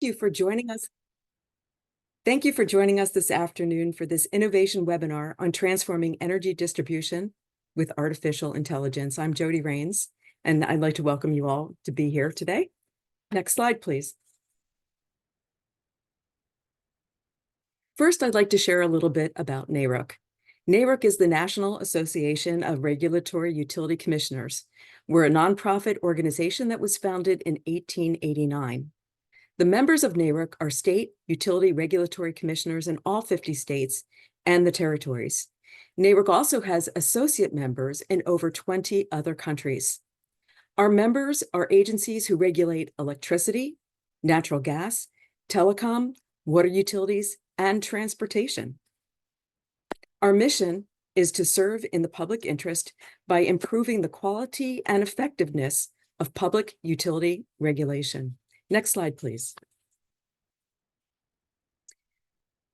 you for joining us. Thank you for joining us this afternoon for this innovation webinar on transforming energy distribution with artificial intelligence. I'm Jody Rains, and I'd like to welcome you all to be here today. Next slide, please. First, I'd like to share a little bit about NARUC. NARUC is the National Association of Regulatory Utility Commissioners. We're a nonprofit organization that was founded in 1889. The members of NARUC are state utility regulatory commissioners in all 50 states and the territories. NARUC also has associate members in over 20 other countries. Our members are agencies who regulate electricity, natural gas, telecom, water utilities, and transportation. Our mission is to serve in the public interest by improving the quality and effectiveness of public utility regulation. Next slide, please.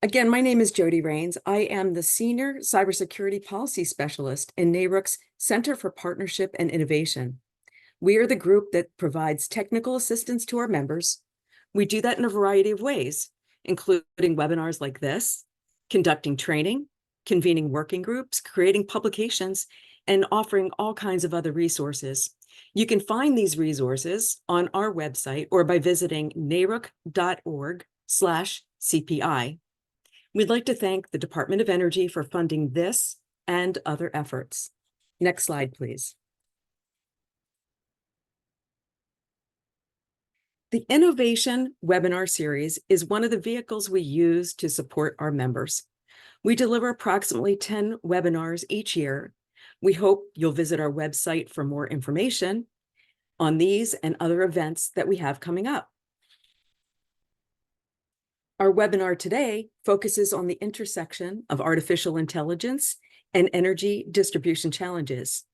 Again, my name is Jody Rains. I am the Senior Cybersecurity Policy Specialist in NARUC's Center for Partnership and Innovation. We are the group that provides technical assistance to our members. We do that in a variety of ways, including webinars like this, conducting training, convening working groups, creating publications, and offering all kinds of other resources. You can find these resources on our website or by visiting naruc.org/CPI. We'd like to thank the Department of Energy for funding this and other efforts. Next slide, please. The Innovation Webinar Series is one of the vehicles we use to support our members. We deliver approximately 10 webinars each year. We hope you'll visit our website for more information on these and other events that we have coming up. Our webinar today focuses on the intersection of artificial intelligence and energy distribution challenges.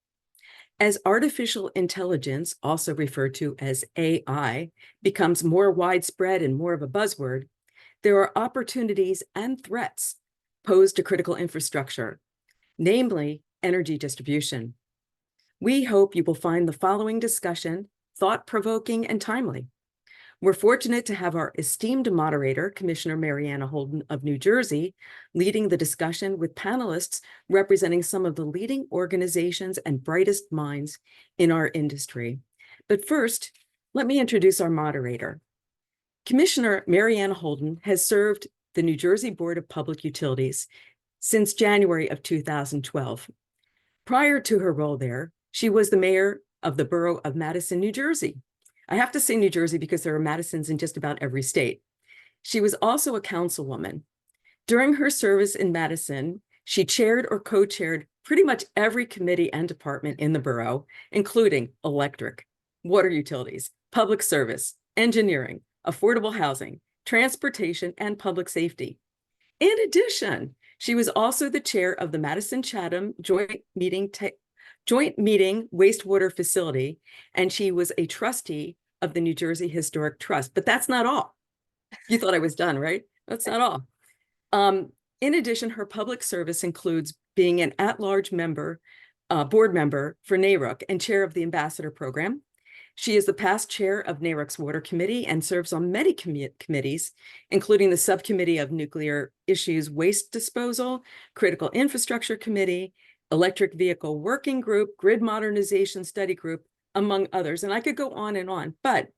As artificial intelligence, also referred to as AI, becomes more widespread and more of a buzzword, there are opportunities and threats posed to critical infrastructure, namely energy distribution. We hope you will find the following discussion thought-provoking and timely. We're fortunate to have our esteemed moderator, Commissioner MaryAnna Holden of New Jersey, leading the discussion with panelists representing some of the leading organizations and brightest minds in our industry. But first, let me introduce our moderator. Commissioner MaryAnna Holden has served the New Jersey Board of Public Utilities since January of 2012. Prior to her role there, she was the mayor of the borough of Madison, New Jersey. I have to say New Jersey because there are Madisons in just about every state. She was also a councilwoman. During her service in Madison, she chaired or co-chaired pretty much every committee and department in the borough, including electric, water utilities, public service, engineering, affordable housing, transportation, and public safety. In addition, she was also the chair of the Madison-Chatham Joint Meeting Wastewater Facility, and she was a trustee of the New Jersey Historic Trust. But that's not all. You thought I was done, right? That's not all. In addition, her public service includes being an at-large member, board member for NARUC and chair of the Ambassador Program. She is the past chair of NARUC's Water Committee and serves on many committees, including the Subcommittee of Nuclear Issues Waste Disposal, Critical Infrastructure Committee, Electric Vehicle Working Group, Grid Modernization Study Group, among others. And I could go on, but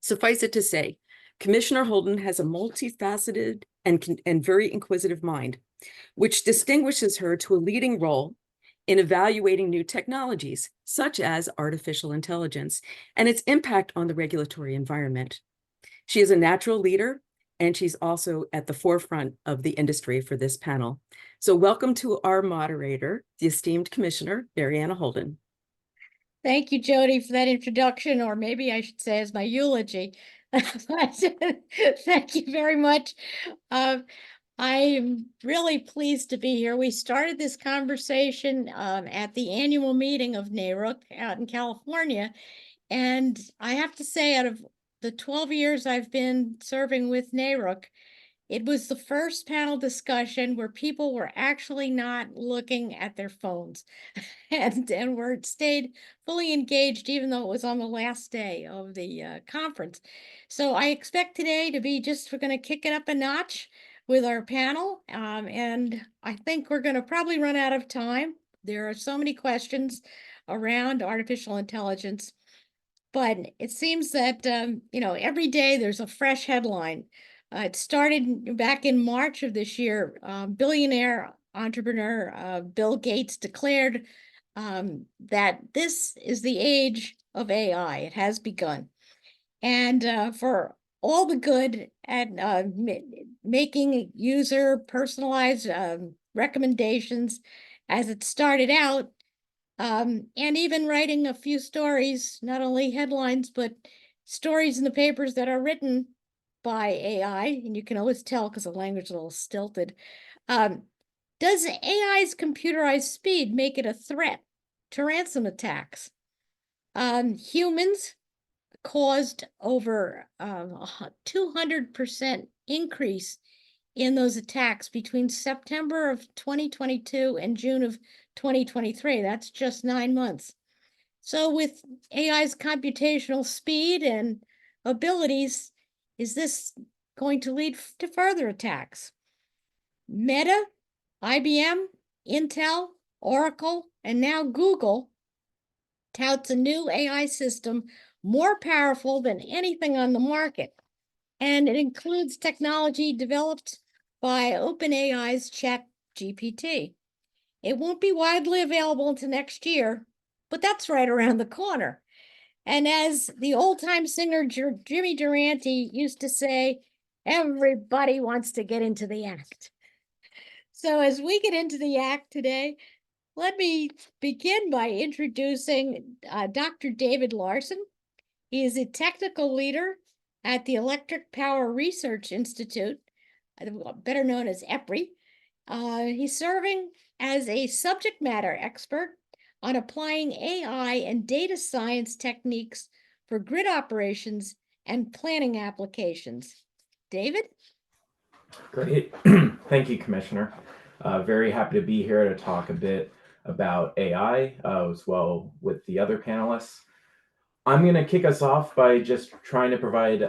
suffice it to say, Commissioner Holden has a multifaceted and very inquisitive mind, which distinguishes her to a leading role in evaluating new technologies, such as artificial intelligence, and its impact on the regulatory environment. She is a natural leader, and she's also at the forefront of the industry for this panel. So welcome to our moderator, the esteemed Commissioner, MaryAnna Holden. Thank you, Jody, for that introduction, or maybe I should say as my eulogy. Thank you very much. I'm really pleased to be here. We started this conversation at the annual meeting of NARUC out in California. And I have to say, out of the 12 years I've been serving with NARUC, It was the first panel discussion where people were actually not looking at their phones and were stayed fully engaged, even though it was on the last day of the conference. So I expect today to be we're going to kick it up a notch with our panel. And I think we're going to probably run out of time. There are so many questions around artificial intelligence, but it seems that, every day there's a fresh headline. It started back in March of this year. Billionaire entrepreneur Bill Gates declared that this is the age of AI. It has begun. And for all the good at making user personalized recommendations as it started out, and even writing a few stories, not only headlines, but stories in the papers that are written by AI, and you can always tell because the language is a little stilted. Does AI's computerized speed make it a threat to ransom attacks? Humans caused over 200% increase in those attacks between September of 2022 and June of 2023. That's just 9 months. So with AI's computational speed and abilities, is this going to lead to further attacks? Meta, IBM, Intel, Oracle, and now Google touts a new AI system more powerful than anything on the market. And it includes technology developed by OpenAI's ChatGPT. It won't be widely available until next year, but that's right around the corner. And as the old-time singer Jimmy Durante used to say, everybody wants to get into the act. So as we get into the act today, let me begin by introducing Dr. David Larson. He is a technical leader at the Electric Power Research Institute, better known as EPRI. He's serving as a subject matter expert on applying AI and data science techniques for grid operations and planning applications. David? Great. Thank you, Commissioner. Very happy to be here to talk a bit about AI as well with the other panelists. I'm going to kick us off by just trying to provide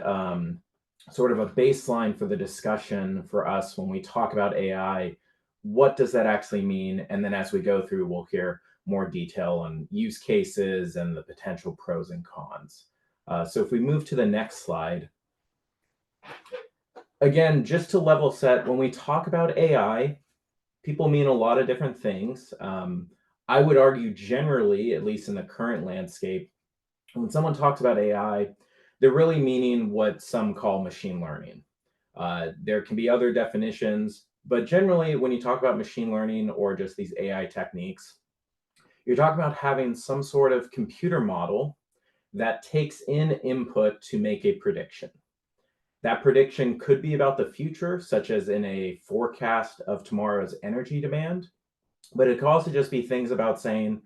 sort of a baseline for the discussion for us when we talk about AI. What does that actually mean? And then as we go through, we'll hear more detail on use cases and the potential pros and cons. So if we move to the next slide. Again, just to level set, when we talk about AI, people mean a lot of different things. I would argue generally, at least in the current landscape, when someone talks about AI, they're really meaning what some call machine learning. There can be other definitions, but generally when you talk about machine learning or just these AI techniques, you're talking about having some sort of computer model that takes in input to make a prediction. That prediction could be about the future, such as in a forecast of tomorrow's energy demand, but it could also just be things about saying,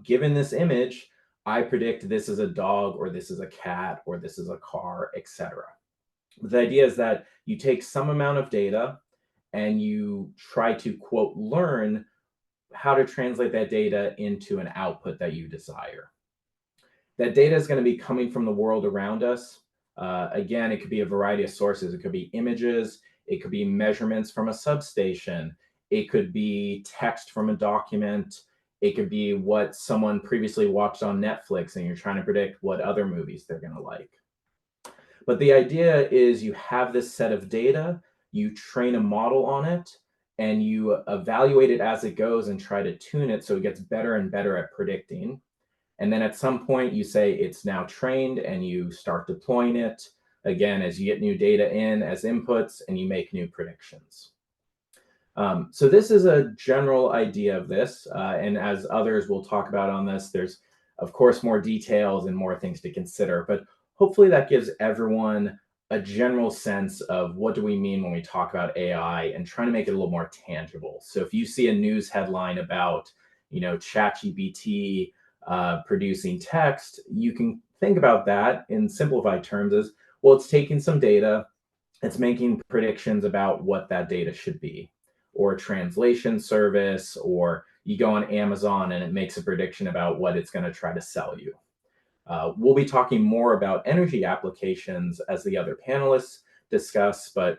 given this image, I predict this is a dog or this is a cat or this is a car, etc. The idea is that you take some amount of data and you try to, quote, learn how to translate that data into an output that you desire. That data is going to be coming from the world around us. Again, it could be a variety of sources. It could be images. It could be measurements from a substation. It could be text from a document. It could be what someone previously watched on Netflix and you're trying to predict what other movies they're going to like. But the idea is you have this set of data, you train a model on it, and you evaluate it as it goes and try to tune it so it gets better and better at predicting. And then at some point you say it's now trained and you start deploying it again as you get new data in as inputs and you make new predictions. So this is a general idea of this. And as others will talk about on this, there's of course more details and more things to consider, but hopefully that gives everyone a general sense of what do we mean when we talk about AI and trying to make it a little more tangible. So if you see a news headline about, ChatGPT producing text, you can think about that in simplified terms as, well, it's taking some data, It's making predictions about what that data should be, or a translation service, or you go on Amazon and it makes a prediction about what it's going to try to sell you. We'll be talking more about energy applications as the other panelists discuss, but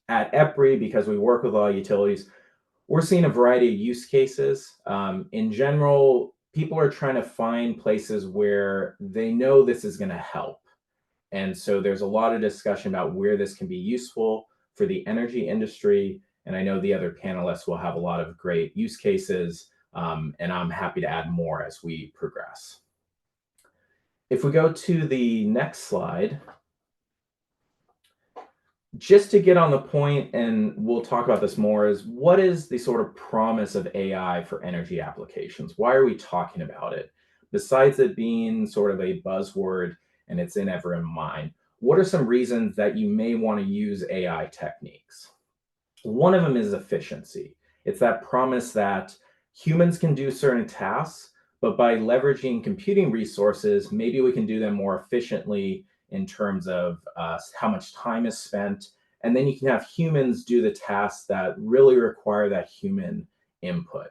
at EPRI, because we work with a lot of utilities, we're seeing a variety of use cases. In general, people are trying to find places where they know this is going to help. And so there's a lot of discussion about where this can be useful for the energy industry. And I know the other panelists will have a lot of great use cases, and I'm happy to add more as we progress. If we go to the next slide, just to get on the point, and we'll talk about this more, is what is the sort of promise of AI for energy applications? Why are we talking about it? Besides it being sort of a buzzword and it's in everyone's mind, what are some reasons that you may want to use AI techniques? One of them is efficiency. It's that promise that humans can do certain tasks, but by leveraging computing resources, maybe we can do them more efficiently in terms of how much time is spent. And then you can have humans do the tasks that really require that human input.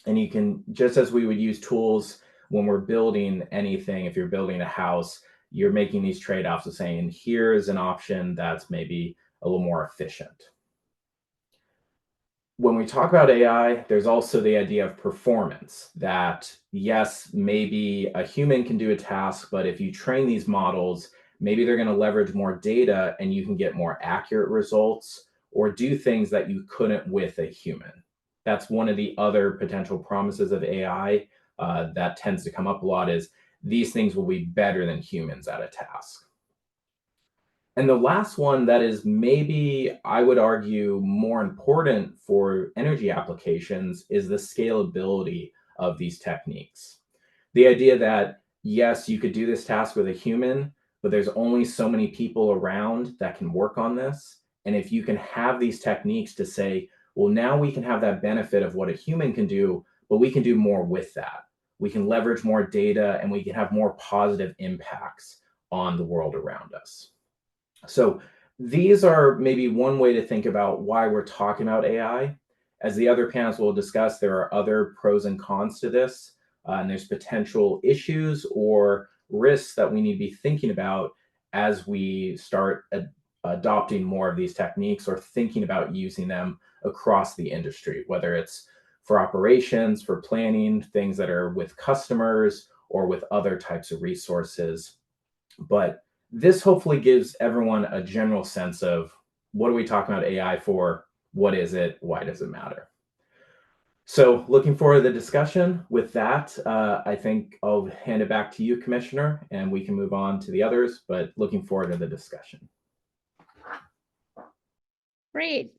And you can, just as we would use tools when we're building anything, if you're building a house, you're making these trade-offs of saying, here's an option that's maybe a little more efficient. When we talk about AI, there's also the idea of performance, that yes, maybe a human can do a task, but if you train these models, maybe they're going to leverage more data and you can get more accurate results or do things that you couldn't with a human. That's one of the other potential promises of AI that tends to come up a lot, is these things will be better than humans at a task. And the last one that is maybe, I would argue, more important for energy applications is the scalability of these techniques. The idea that, yes, you could do this task with a human, but there's only so many people around that can work on this. And if you can have these techniques to say, well, now we can have that benefit of what a human can do, but we can do more with that. We can leverage more data and we can have more positive impacts on the world around us. So these are maybe one way to think about why we're talking about AI. As the other panels will discuss, there are other pros and cons to this, and there's potential issues or risks that we need to be thinking about as we start adopting more of these techniques or thinking about using them across the industry, whether it's for operations, for planning, things that are with customers or with other types of resources. But this hopefully gives everyone a general sense of what are we talking about AI for? What is it? Why does it matter? So looking forward to the discussion. With that, I think I'll hand it back to you, Commissioner, and we can move on to the others, but looking forward to the discussion. Great.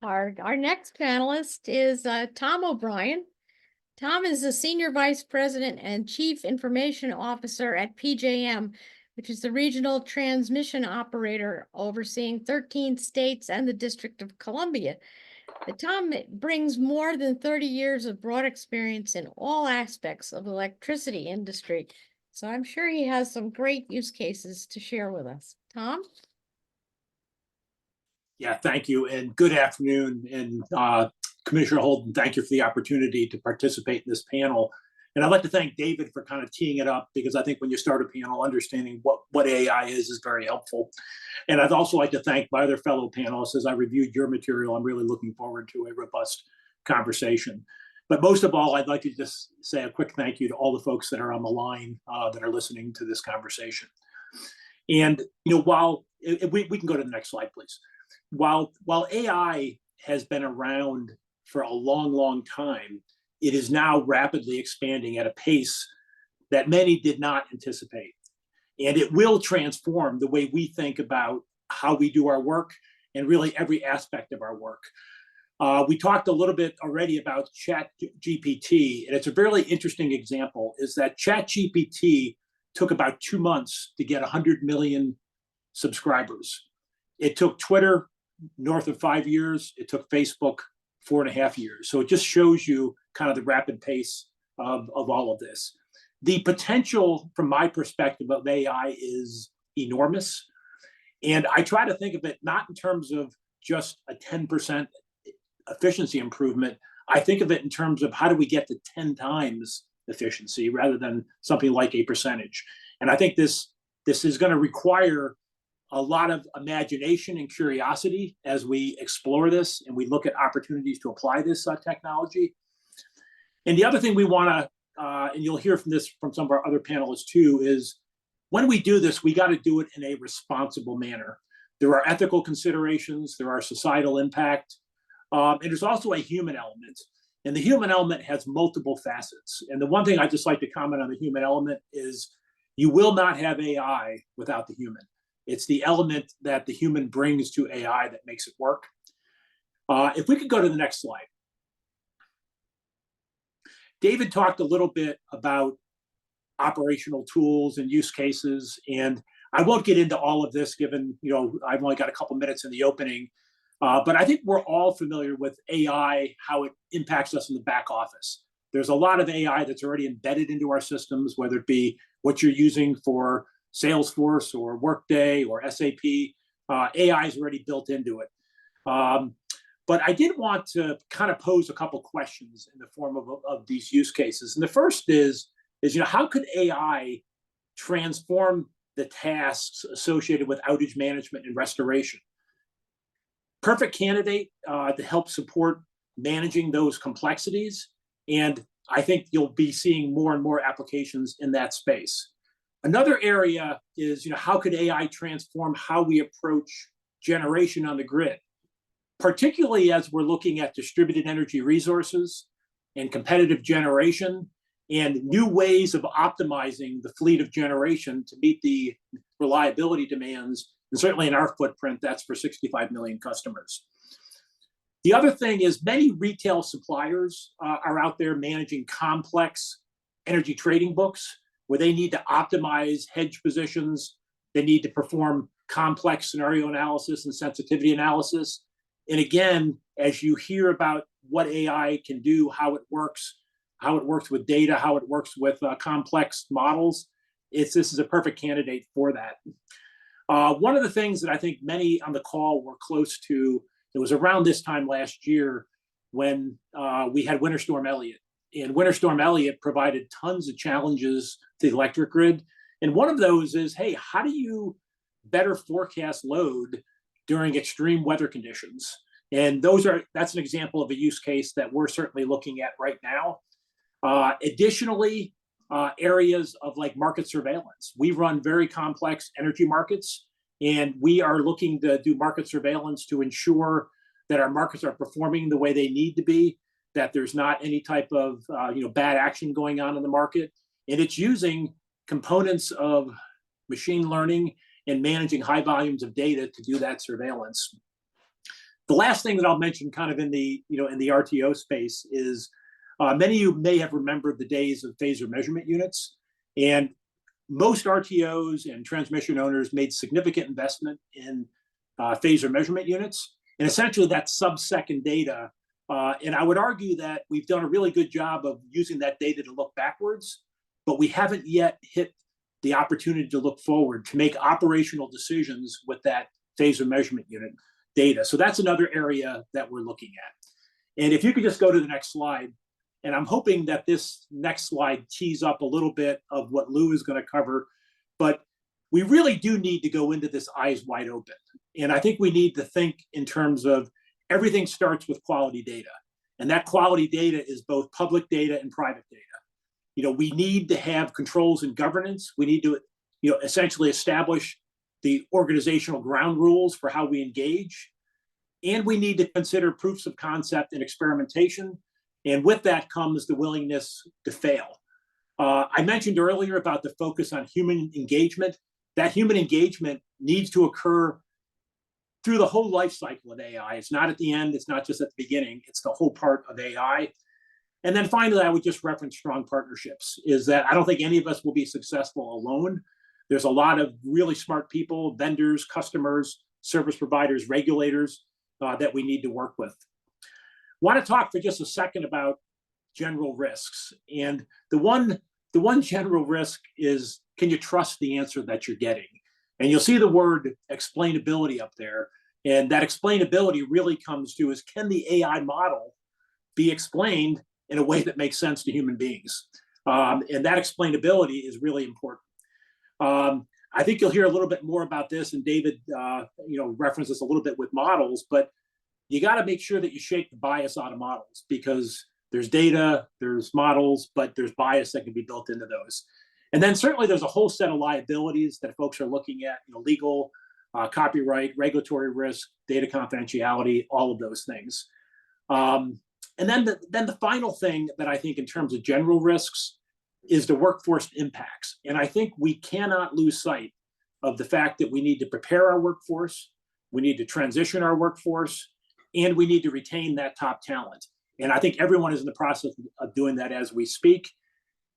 Our next panelist is Tom O'Brien. Tom is the Senior Vice President and Chief Information Officer at PJM, which is the regional transmission operator overseeing 13 states and the District of Columbia. Tom brings more than 30 years of broad experience in all aspects of the electricity industry. So I'm sure he has some great use cases to share with us. Tom? Yeah, thank you, and good afternoon. And Commissioner Holden, thank you for the opportunity to participate in this panel. And I'd like to thank David for kind of teeing it up, because I think when you start a panel, understanding what AI is very helpful. And I'd also like to thank my other fellow panelists. As I reviewed your material, I'm really looking forward to a robust conversation. But most of all, I'd like to just say a quick thank you to all the folks that are on the line that are listening to this conversation. And while we can go to the next slide, please. While AI has been around for a long, long time, it is now rapidly expanding at a pace that many did not anticipate. And it will transform the way we think about how we do our work and really every aspect of our work. We talked a little bit already about ChatGPT, and it's a really interesting example, is that ChatGPT took about 2 months to get 100 million subscribers. It took Twitter north of 5 years. It took Facebook 4.5 years. So it just shows you kind of the rapid pace of all of this. The potential, from my perspective, of AI is enormous. And I try to think of it not in terms of just a 10% efficiency improvement. I think of it in terms of how do we get to 10 times efficiency rather than something like a percentage. And I think this is going to require a lot of imagination and curiosity as we explore this and we look at opportunities to apply this technology. And the other thing we want to, and you'll hear from this from some of our other panelists too, is when we do this, we got to do it in a responsible manner. There are ethical considerations, there are societal impact, and there's also a human element. And the human element has multiple facets. And the one thing I just like to comment on the human element is you will not have AI without the human. It's the element that the human brings to AI that makes it work. If we could go to the next slide. David talked a little bit about operational tools and use cases, and I won't get into all of this given, I've only got a couple minutes in the opening, but I think we're all familiar with AI, how it impacts us in the back office. There's a lot of AI that's already embedded into our systems, whether it be what you're using for Salesforce or Workday or SAP. AI is already built into it. But I did want to kind of pose a couple questions in the form of these use cases. And the first is how could AI transform the tasks associated with outage management and restoration? Perfect candidate to help support managing those complexities. And I think you'll be seeing more and more applications in that space. Another area is, how could AI transform how we approach generation on the grid, particularly as we're looking at distributed energy resources and competitive generation and new ways of optimizing the fleet of generation to meet the reliability demands. And certainly in our footprint, that's for 65 million customers. The other thing is many retail suppliers are out there managing complex energy trading books where they need to optimize hedge positions. They need to perform complex scenario analysis and sensitivity analysis. And again, as you hear about what AI can do, how it works with data, how it works with complex models, this is a perfect candidate for that. One of the things that I think many on the call were close to, it was around this time last year when we had Winter Storm Elliott. And Winter Storm Elliott provided tons of challenges to the electric grid. And one of those is, hey, how do you better forecast load during extreme weather conditions? And that's an example of a use case that we're certainly looking at right now. Additionally, areas of like market surveillance. We run very complex energy markets, and we are looking to do market surveillance to ensure that our markets are performing the way they need to be, that there's not any type of bad action going on in the market. And it's using components of machine learning and managing high volumes of data to do that surveillance. The last thing that I'll mention kind of in the RTO space is many of you may have remembered the days of phaser measurement units. And most RTOs and transmission owners made significant investment in phaser measurement units. And essentially that's sub-second data. And I would argue that we've done a really good job of using that data to look backwards, but we haven't yet hit the opportunity to look forward, to make operational decisions with that phaser measurement unit data. So that's another area that we're looking at. And if you could just go to the next slide, and I'm hoping that this next slide tees up a little bit of what Lou is going to cover, but we really do need to go into this eyes wide open. And I think we need to think in terms of everything starts with quality data. And that quality data is both public data and private data. We need to have controls and governance. We need to essentially establish the organizational ground rules for how we engage. And we need to consider proofs of concept and experimentation. And with that comes the willingness to fail. I mentioned earlier about the focus on human engagement. That human engagement needs to occur through the whole life cycle of AI. It's not at the end, it's not just at the beginning, it's the whole part of AI. And then finally, I would just reference strong partnerships, is that I don't think any of us will be successful alone. There's a lot of really smart people, vendors, customers, service providers, regulators that we need to work with. I want to talk for just a second about general risks. And the one general risk is, can you trust the answer that you're getting? And you'll see the word explainability up there. And that explainability really comes to is, can the AI model be explained in a way that makes sense to human beings? And that explainability is really important. I think you'll hear a little bit more about this, and David, references a little bit with models, but you got to make sure that you shake the bias out of models, because there's data, there's models, but there's bias that can be built into those. And then certainly there's a whole set of liabilities that folks are looking at, legal, copyright, regulatory risk, data confidentiality, all of those things. And then the final thing that I think in terms of general risks is the workforce impacts. And I think we cannot lose sight of the fact that we need to prepare our workforce, we need to transition our workforce, and we need to retain that top talent. And I think everyone is in the process of doing that as we speak.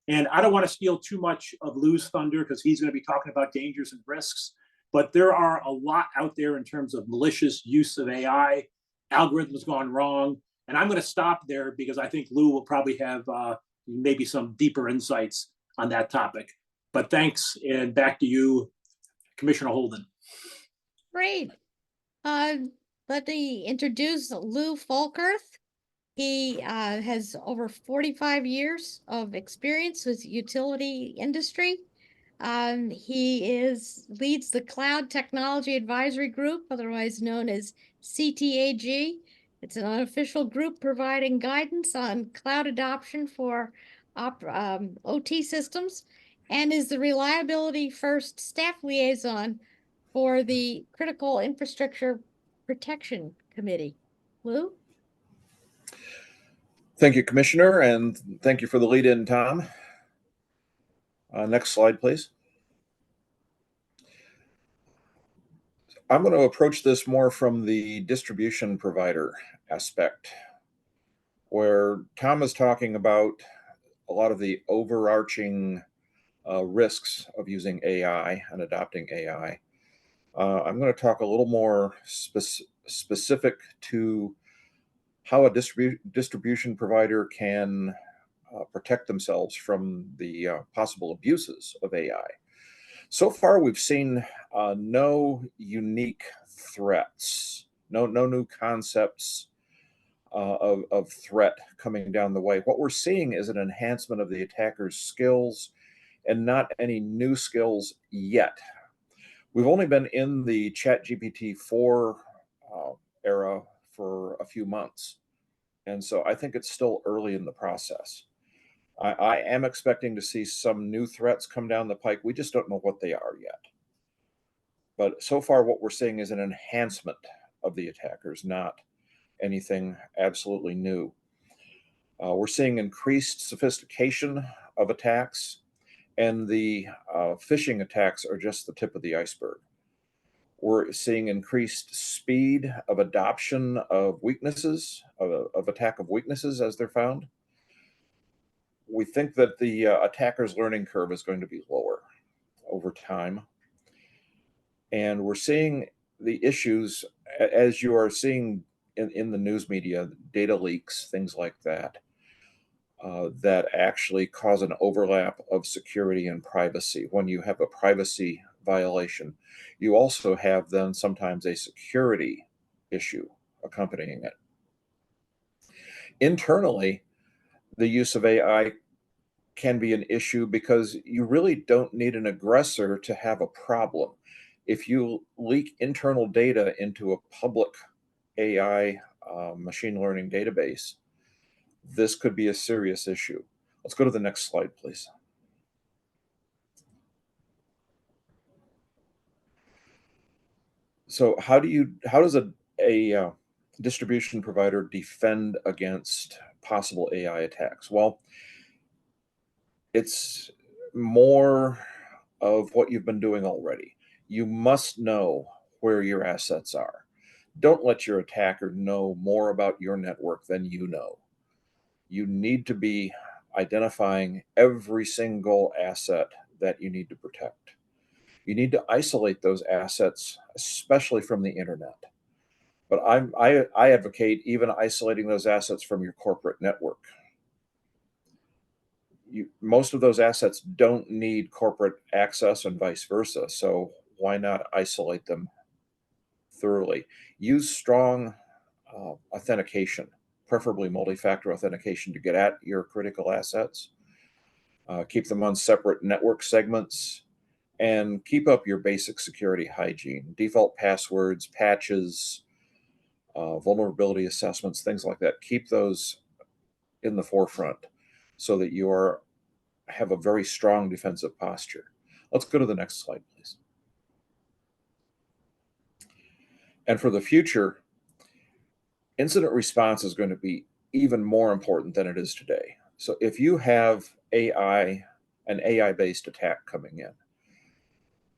And I don't want to steal too much of Lou's thunder, because he's going to be talking about dangers and risks. But there are a lot out there in terms of malicious use of AI, algorithms gone wrong. And I'm going to stop there, because I think Lou will probably have maybe some deeper insights on that topic. But thanks, and back to you, Commissioner Holden. Great. Let me introduce Lou Falkirth. He has over 45 years of experience with utility industry. He leads the Cloud Technology Advisory Group, otherwise known as CTAG. It's an unofficial group providing guidance on cloud adoption for OT systems, and is the Reliability First staff liaison for the Critical Infrastructure Protection Committee. Lou? Thank you, Commissioner, and thank you for the lead-in, Tom. Next slide, please. I'm going to approach this more from the distribution provider aspect, where Tom is talking about a lot of the overarching risks of using AI and adopting AI. I'm going to talk a little more specific to how a distribution provider can protect themselves from the possible abuses of AI. So far, we've seen no unique threats, no new concepts of threat coming down the way. What we're seeing is an enhancement of the attacker's skills, and not any new skills yet. We've only been in the ChatGPT 4 era for a few months, and so I think it's still early in the process. I am expecting to see some new threats come down the pike. We just don't know what they are yet. But so far, what we're seeing is an enhancement of the attackers, not anything absolutely new. We're seeing increased sophistication of attacks, and the phishing attacks are just the tip of the iceberg. We're seeing increased speed of adoption of weaknesses, of attack of weaknesses as they're found. We think that the attacker's learning curve is going to be lower over time. And we're seeing the issues, as you are seeing in the news media, data leaks, things like that, that actually cause an overlap of security and privacy. When you have a privacy violation, you also have then sometimes a security issue accompanying it. Internally, the use of AI can be an issue because you really don't need an aggressor to have a problem. If you leak internal data into a public AI machine learning database, this could be a serious issue. Let's go to the next slide, please. So how does a distribution provider defend against possible AI attacks? Well, it's more of what you've been doing already. You must know where your assets are. Don't let your attacker know more about your network than you know. You need to be identifying every single asset that you need to protect. You need to isolate those assets, especially from the internet. But I advocate even isolating those assets from your corporate network. Most of those assets don't need corporate access and vice versa. So why not isolate them thoroughly? Use strong authentication, preferably multi-factor authentication, to get at your critical assets. Keep them on separate network segments, and keep up your basic security hygiene. Default passwords, patches, vulnerability assessments, things like that. Keep those in the forefront so that you have a very strong defensive posture. Let's go to the next slide, please. And for the future, incident response is going to be even more important than it is today. So if you have an AI-based attack coming in,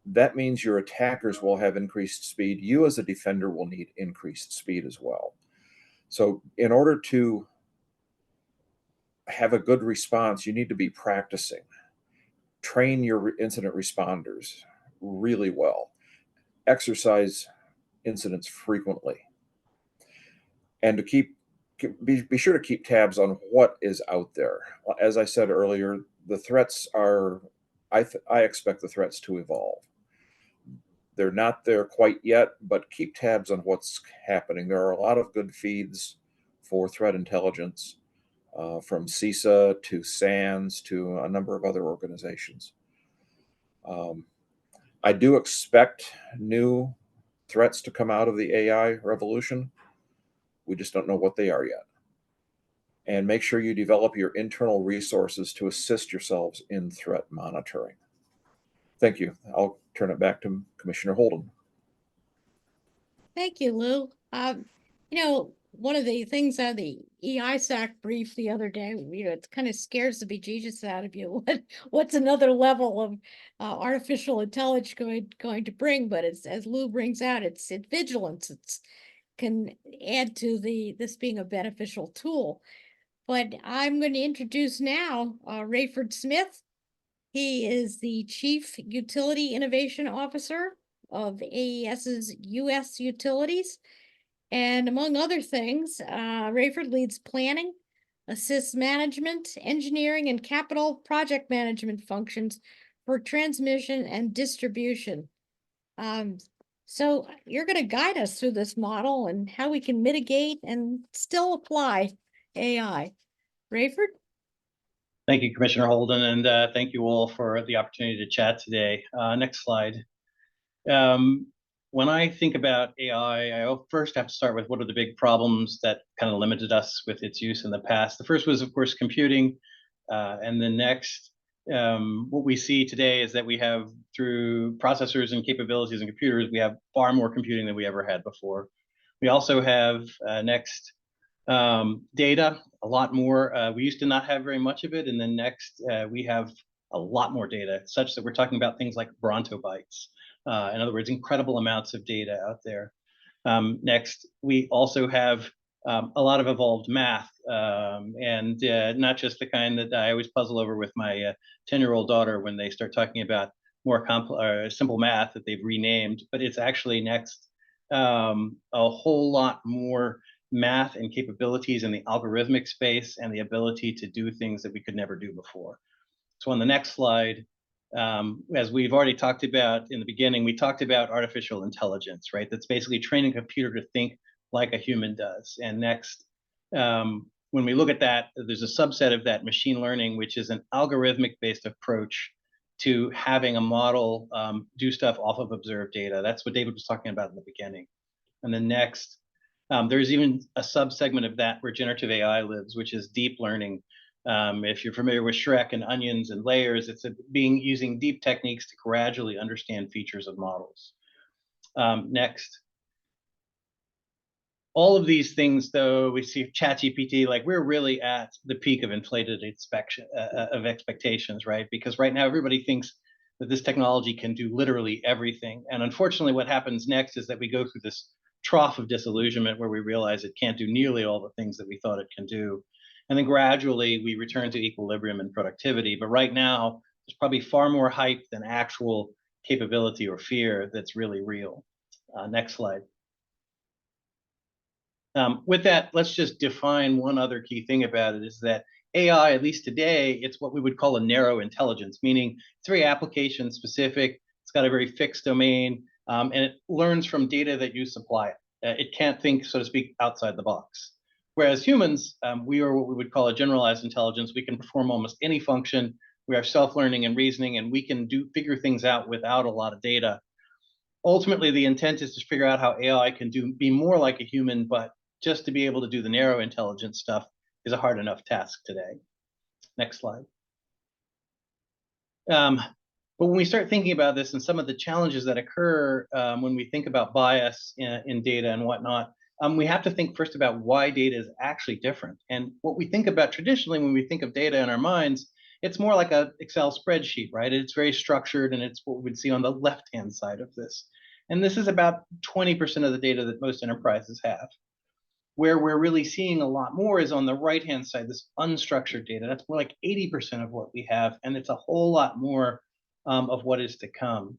that means your attackers will have increased speed. You as a defender will need increased speed as well. So in order to have a good response, you need to be practicing. Train your incident responders really well. Exercise incidents frequently. And to be sure to keep tabs on what is out there. As I said earlier, the threats are, I expect the threats to evolve. They're not there quite yet, but keep tabs on what's happening. There are a lot of good feeds for threat intelligence, from CISA to SANS to a number of other organizations. I do expect new threats to come out of the AI revolution. We just don't know what they are yet. And make sure you develop your internal resources to assist yourselves in threat monitoring. Thank you. I'll turn it back to Commissioner Holden. Thank you, Lou. One of the things on the EISAC brief the other day, it kind of scares the bejesus out of you. What's another level of artificial intelligence going to bring? But as Lou brings out, it's vigilance. It's can add to this being a beneficial tool. But I'm going to introduce now Rayford Smith. He is the Chief Utility Innovation Officer of AES's U.S. Utilities. And among other things, Rayford leads planning, assists management, engineering, and capital project management functions for transmission and distribution. So you're going to guide us through this model and how we can mitigate and still apply AI. Rayford? Thank you, Commissioner Holden, and thank you all for the opportunity to chat today. Next slide. When I think about AI, I first have to start with what are the big problems that kind of limited us with its use in the past. The first was, of course, computing. And the next, what we see today is that we have, through processors and capabilities and computers, we have far more computing than we ever had before. We also have, next, data, a lot more. We used to not have very much of it. And then next, we have a lot more data, such that we're talking about things like brontobytes. In other words, incredible amounts of data out there. Next, we also have a lot of evolved math, and not just the kind that I always puzzle over with my 10-year-old daughter when they start talking about more simple math that they've renamed, but it's actually next a whole lot more math and capabilities in the algorithmic space and the ability to do things that we could never do before. So on the next slide, as we've already talked about in the beginning, we talked about artificial intelligence, right? That's basically training a computer to think like a human does. And next, when we look at that, there's a subset of that, machine learning, which is an algorithmic-based approach to having a model do stuff off of observed data. That's what David was talking about in the beginning. And then next, there's even a subsegment of that where generative AI lives, which is deep learning. If you're familiar with Shrek and onions and layers, it's using deep techniques to gradually understand features of models. Next. All of these things, though, we see ChatGPT, like we're really at the peak of inflated expectations, right? Because right now everybody thinks that this technology can do literally everything. And unfortunately, what happens next is that we go through this trough of disillusionment where we realize it can't do nearly all the things that we thought it can do. And then gradually we return to equilibrium and productivity. But right now, there's probably far more hype than actual capability or fear that's really real. Next slide. With that, let's just define one other key thing about it is that AI, at least today, it's what we would call a narrow intelligence, meaning it's very application specific. It's It's got a very fixed domain, and it learns from data that you supply it. It can't think, so to speak, outside the box. Whereas humans, we are what we would call a generalized intelligence. We can perform almost any function. We are self-learning and reasoning, and we can figure things out without a lot of data. Ultimately, the intent is to figure out how AI can be more like a human, but just to be able to do the narrow intelligence stuff is a hard enough task today. Next slide. But when we start thinking about this and some of the challenges that occur when we think about bias in data and whatnot, we have to think first about why data is actually different. And what we think about traditionally when we think of data in our minds, it's more like an Excel spreadsheet, right? It's very structured, and it's what we would see on the left-hand side of this. And this is about 20% of the data that most enterprises have. Where we're really seeing a lot more is on the right-hand side, this unstructured data. That's more like 80% of what we have, and it's a whole lot more of what is to come.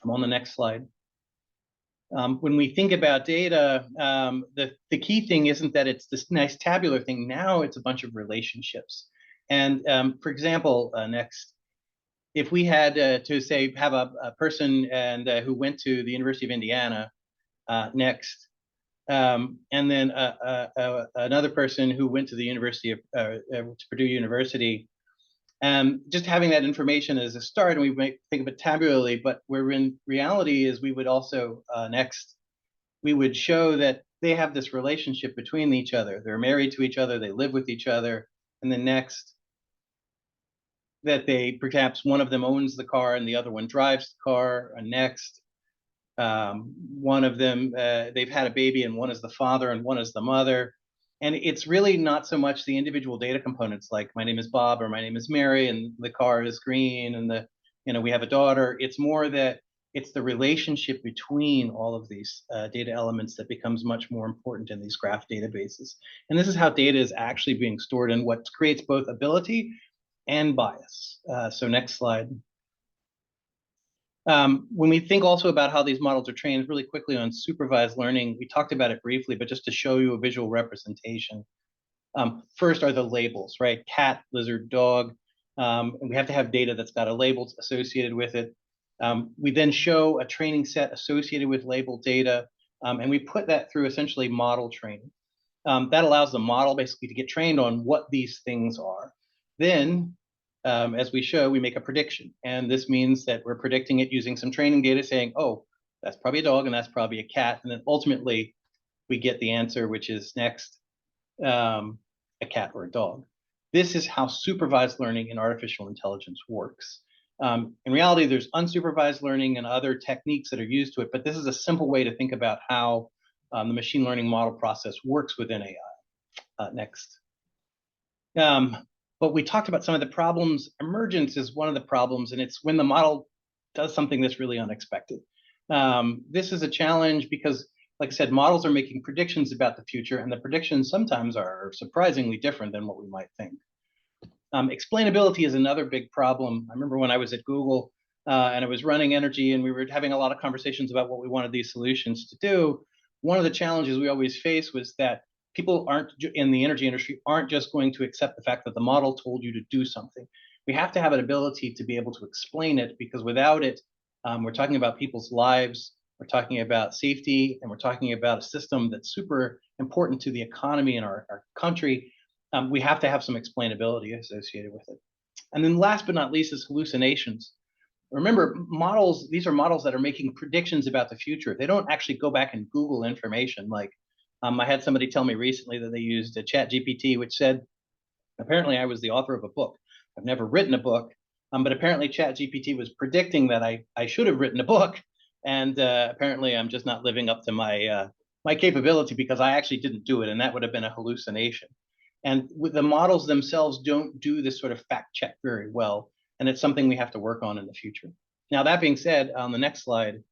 I'm on the next slide. When we think about data, the key thing isn't that it's this nice tabular thing. Now it's a bunch of relationships. And for example, next, if we had to say have a person who went to the University of Indiana, next, and then another person who went to the University of to Purdue University, just having that information as a start, and we might think of it tabularly, but where in reality is we would also next, we would show that they have this relationship between each other. They're married to each other, they live with each other, and then next, that they perhaps one of them owns the car and the other one drives the car, and next, one of them, they've had a baby and one is the father and one is the mother. And it's really not so much the individual data components like my name is Bob or my name is Mary and the car is green and we have a daughter. It's more that it's the relationship between all of these data elements that becomes much more important in these graph databases. And this is how data is actually being stored and what creates both ability and bias. So next slide. When we think also about how these models are trained really quickly on supervised learning, we talked about it briefly, but just to show you a visual representation. First are the labels, right? Cat, lizard, dog. And we have to have data that's got a label associated with it. We then show a training set associated with labeled data, and we put that through essentially model training. That allows the model basically to get trained on what these things are. Then, as we show, we make a prediction. And this means that we're predicting it using some training data saying, oh, that's probably a dog and that's probably a cat. And then ultimately, we get the answer, which is next, a cat or a dog. This is how supervised learning in artificial intelligence works. In reality, there's unsupervised learning and other techniques that are used to it, but this is a simple way to think about how the machine learning model process works within AI. Next. But we talked about some of the problems. Emergence is one of the problems, and it's when the model does something that's really unexpected. This is a challenge because, like I said, models are making predictions about the future, and the predictions sometimes are surprisingly different than what we might think. Explainability is another big problem. I remember when I was at Google and I was running energy, and we were having a lot of conversations about what we wanted these solutions to do. One of the challenges we always face was that people in the energy industry aren't just going to accept the fact that the model told you to do something. We have to have an ability to be able to explain it, because without it, we're talking about people's lives, we're talking about safety, and we're talking about a system that's super important to the economy in our country. We have to have some explainability associated with it. And then last but not least is hallucinations. Remember, models, these are models that are making predictions about the future. They don't actually go back and Google information. Like I had somebody tell me recently that they used a ChatGPT, which said, apparently I was the author of a book. I've never written a book, but apparently ChatGPT was predicting that I should have written a book. And apparently I'm just not living up to my capability because I actually didn't do it. And that would have been a hallucination. And with the models themselves don't do this sort of fact check very well. And it's something we have to work on in the future. Now, that being said, on the next slide,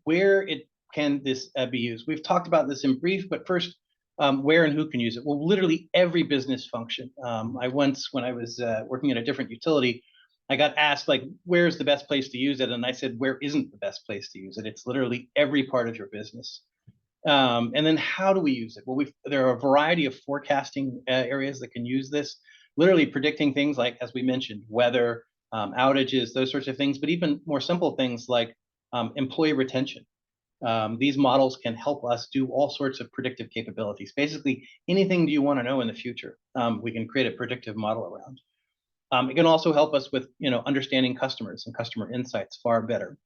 where can this be used? We've talked about this in brief, but first, where and who can use it? Well, literally every business function. I once, when I was working at a different utility, I got asked, like, where's the best place to use it? And I said, where isn't the best place to use it? It's literally every part of your business. And then how do we use it? Well, there are a variety of forecasting areas that can use this, literally predicting things like, as we mentioned, weather, outages, those sorts of things, but even more simple things like employee retention. These models can help us do all sorts of predictive capabilities. Basically, anything you want to know in the future, we can create a predictive model around. It can also help us with understanding customers and customer insights far better.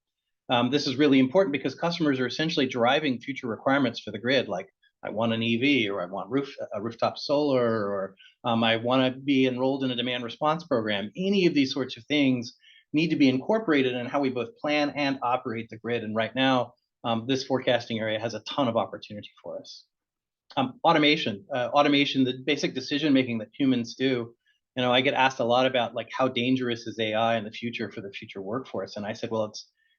This is really important because customers are essentially driving future requirements for the grid, like I want an EV, or I want rooftop solar, or I want to be enrolled in a demand response program. Any of these sorts of things need to be incorporated in how we both plan and operate the grid. And right now, this forecasting area has a ton of opportunity for us. Automation, the basic decision making that humans do. I get asked a lot about like how dangerous is AI in the future for the future workforce, and I said, well,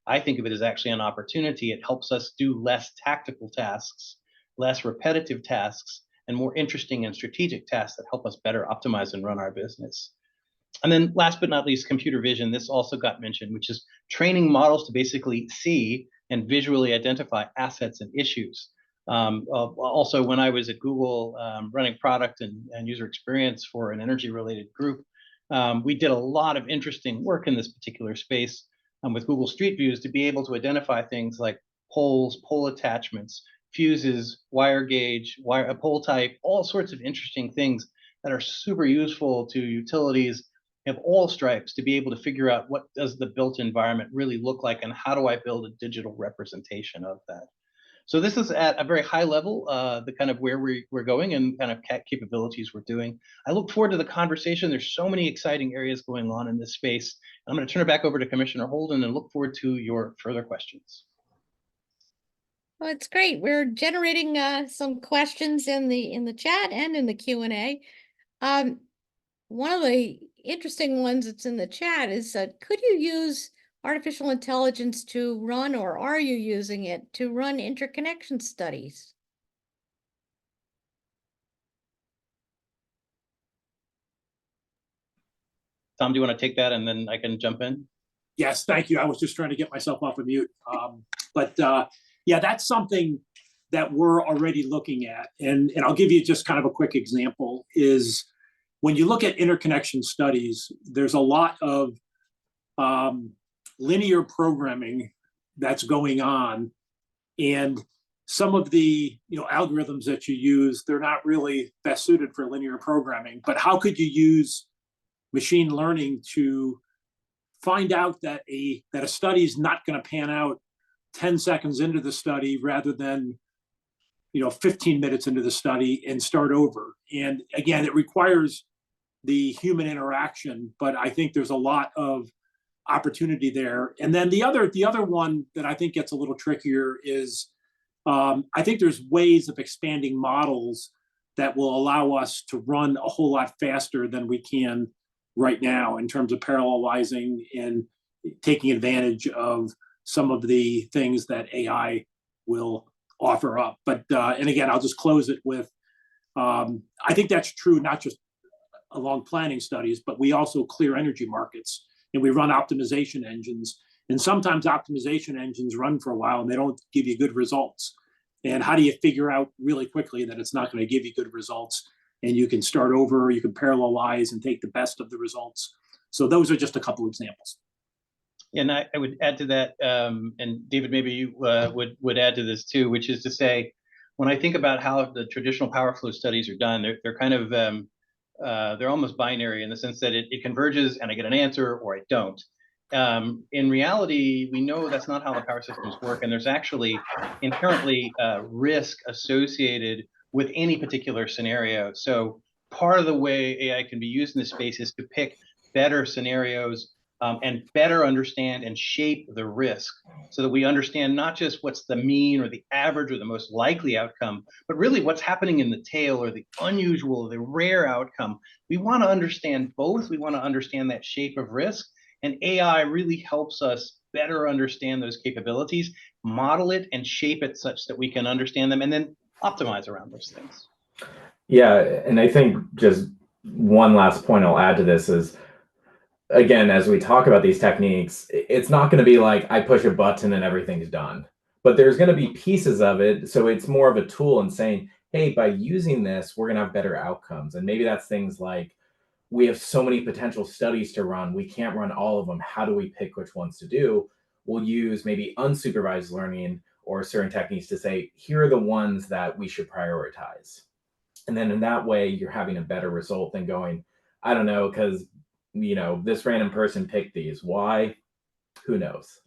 I think of it as actually an opportunity. It helps us do less tactical tasks, less repetitive tasks, and more interesting and strategic tasks that help us better optimize and run our business. And then last but not least, computer vision. This also got mentioned, which is training models to basically see and visually identify assets and issues. Also, when I was at Google running product and user experience for an energy-related group, we did a lot of interesting work in this particular space with Google Street Views to be able to identify things like poles, pole attachments, fuses, wire gauge, pole type, all sorts of interesting things that are super useful to utilities of all stripes to be able to figure out what does the built environment really look like and how do I build a digital representation of that. So this is at a very high level, the kind of where we're going and kind of capabilities we're doing. I look forward to the conversation. There's so many exciting areas going on in this space. I'm going to turn it back over to Commissioner Holden and look forward to your further questions. Well, it's great. We're generating some questions in the chat and in the Q&A. One of the interesting ones that's in the chat is, could you use artificial intelligence to run, or are you using it to run interconnection studies? Tom, do you want to take that and then I can jump in? Yes, thank you. I was just trying to get myself off of mute. Yeah, that's something that we're already looking at. And I'll give you just kind of a quick example is when you look at interconnection studies, there's a lot of linear programming that's going on. And some of the algorithms that you use, they're not really best suited for linear programming. But how could you use machine learning to find out that a study is not going to pan out 10 seconds into the study rather than 15 minutes into the study and start over? And again, it requires the human interaction, but I think there's a lot of opportunity there. And then the other one that I think gets a little trickier is I think there's ways of expanding models that will allow us to run a whole lot faster than we can right now in terms of parallelizing and taking advantage of some of the things that AI will offer up. But and again, I'll just close it with I think that's true not just along planning studies, but we also clear energy markets and we run optimization engines. And sometimes optimization engines run for a while and they don't give you good results. And how do you figure out really quickly that it's not going to give you good results? And you can start over, you can parallelize and take the best of the results. So those are just a couple examples. And I would add to that, and David, maybe you would add to this too, which is to say, when I think about how the traditional power flow studies are done, they're kind of they're almost binary in the sense that it converges and I get an answer or I don't. In reality, we know that's not how the power systems work, and there's actually inherently risk associated with any particular scenario. So part of the way AI can be used in this space is to pick better scenarios and better understand and shape the risk so that we understand not just what's the mean or the average or the most likely outcome, but really what's happening in the tail or the unusual, the rare outcome. We want to understand both. We want to understand that shape of risk. And AI really helps us better understand those capabilities, model it and shape it such that we can understand them and then optimize around those things. Yeah, and I think just one last point I'll add to this is, again, as we talk about these techniques, it's not going to be like I push a button and everything's done. But there's going to be pieces of it. So it's more of a tool and saying, hey, by using this, we're going to have better outcomes. And maybe that's things like we have so many potential studies to run. We can't run all of them. How do we pick which ones to do? We'll use maybe unsupervised learning or certain techniques to say, here are the ones that we should prioritize. And then in that way, you're having a better result than going, I don't know, because, you know, this random person picked these. Why? Who knows?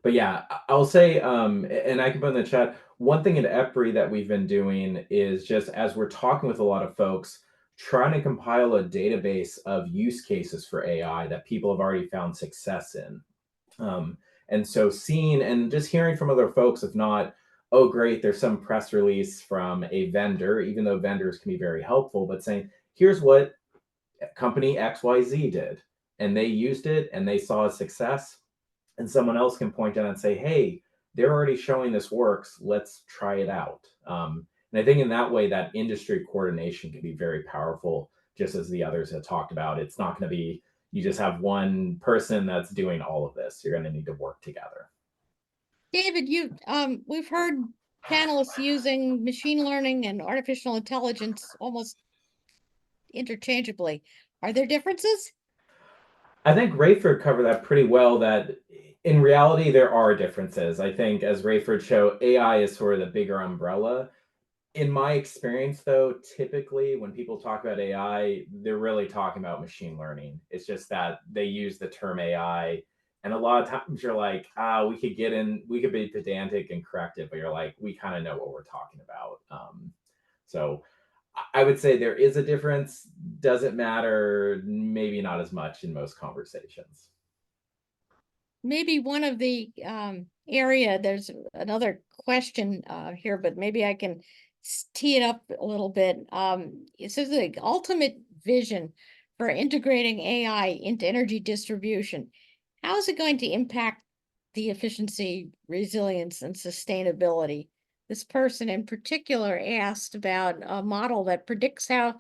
But yeah, I'll say, and I can put in the chat, one thing at EPRI that we've been doing is just as we're talking with a lot of folks, trying to compile a database of use cases for AI that people have already found success in. And so seeing and just hearing from other folks, if not, oh, great, there's some press release from a vendor, even though vendors can be very helpful, but saying, here's what company XYZ did, and they used it and they saw a success, and someone else can point out and say, hey, they're already showing this works, let's try it out. And I think in that way, that industry coordination can be very powerful, just as the others have talked about. It's not going to be, you just have one person that's doing all of this. You're going to need to work together. David, we've heard panelists using machine learning and artificial intelligence almost interchangeably. Are there differences? I think Rayford covered that pretty well, that in reality, there are differences. I think as Rayford showed, AI is sort of the bigger umbrella. In my experience, though, typically when people talk about AI, they're really talking about machine learning. It's just that they use the term AI. And a lot of times you're like, we could be pedantic and correct it, but you're like, we kind of know what we're talking about. So I would say there is a difference. Does it matter? Maybe not as much in most conversations. Maybe one of the area, there's another question here, but maybe I can tee it up a little bit. It says the ultimate vision for integrating AI into energy distribution. How is it going to impact the efficiency, resilience, and sustainability? This person in particular asked about a model that predicts how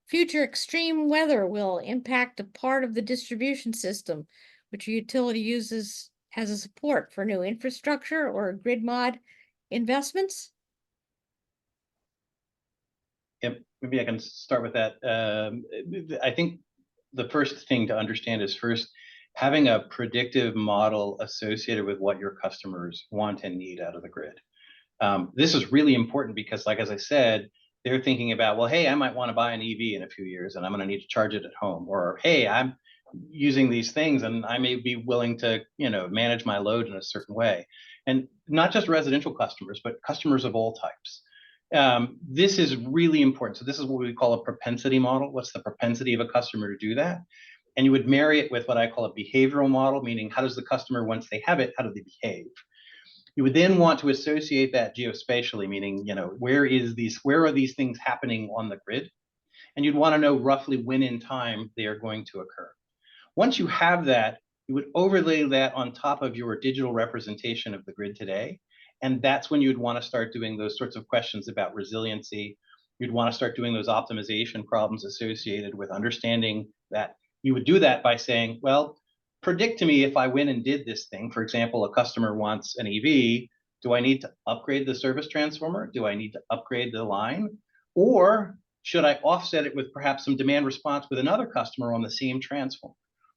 future extreme weather will impact a part of the distribution system, which a utility uses as a support for new infrastructure or grid mod investments. Yep, maybe I can start with that. I think the first thing to understand is first having a predictive model associated with what your customers want and need out of the grid. This is really important because, like, as I said, they're thinking about, well, hey, I might want to buy an EV in a few years and I'm going to need to charge it at home. Or, hey, I'm using these things and I may be willing to, manage my load in a certain way. And not just residential customers, but customers of all types. This is really important. So this is what we call a propensity model. What's the propensity of a customer to do that? And you would marry it with what I call a behavioral model, meaning how does the customer, once they have it, how do they behave? You would then want to associate that geospatially, meaning, where are these things happening on the grid? And you'd want to know roughly when in time they are going to occur. Once you have that, you would overlay that on top of your digital representation of the grid today. And that's when you'd want to start doing those sorts of questions about resiliency. You'd want to start doing those optimization problems associated with understanding that. You would do that by saying, well, predict to me if I went and did this thing. For example, a customer wants an EV. Do I need to upgrade the service transformer? Do I need to upgrade the line? Or should I offset it with perhaps some demand response with another customer on the same transformer?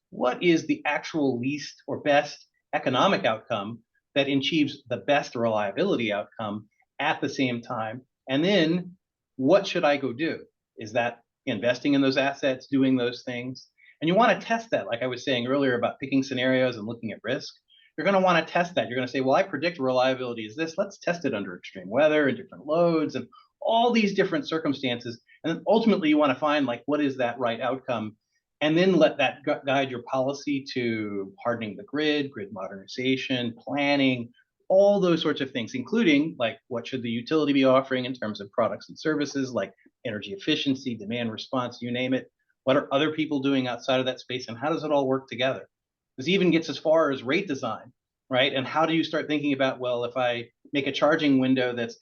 What is the actual least or best economic outcome that achieves the best reliability outcome at the same time? And then what should I go do? Is that investing in those assets, doing those things? And you want to test that, like I was saying earlier about picking scenarios and looking at risk. You're going to want to test that. You're going to say, well, I predict reliability is this. Let's test it under extreme weather and different loads and all these different circumstances. And then ultimately you want to find, like, what is that right outcome? And then let that guide your policy to hardening the grid, grid modernization, planning, all those sorts of things, including, like, what should the utility be offering in terms of products and services, like energy efficiency, demand response, you name it. What are other people doing outside of that space, and how does it all work together? This even gets as far as rate design, right? And how do you start thinking about, well, if I make a charging window that's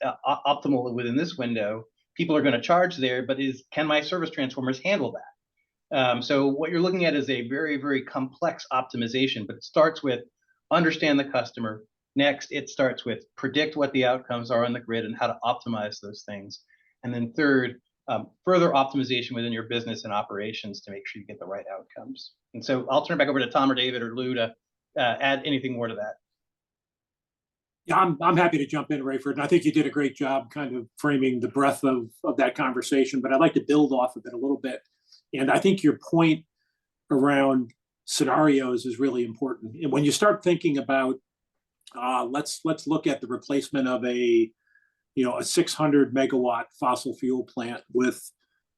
optimal within this window, people are going to charge there, but can my service transformers handle that? So what you're looking at is a very, very complex optimization, but it starts with understand the customer. Next, it starts with predict what the outcomes are on the grid and how to optimize those things. And then third, further optimization within your business and operations to make sure you get the right outcomes. And so I'll turn it back over to Tom or David or Lou to add anything more to that. Yeah, I'm happy to jump in, Rayford, and I think you did a great job kind of framing the breadth of that conversation, but I'd like to build off of it a little bit. And I think your point around scenarios is really important. And when you start thinking about, let's look at the replacement of a 600 megawatt fossil fuel plant with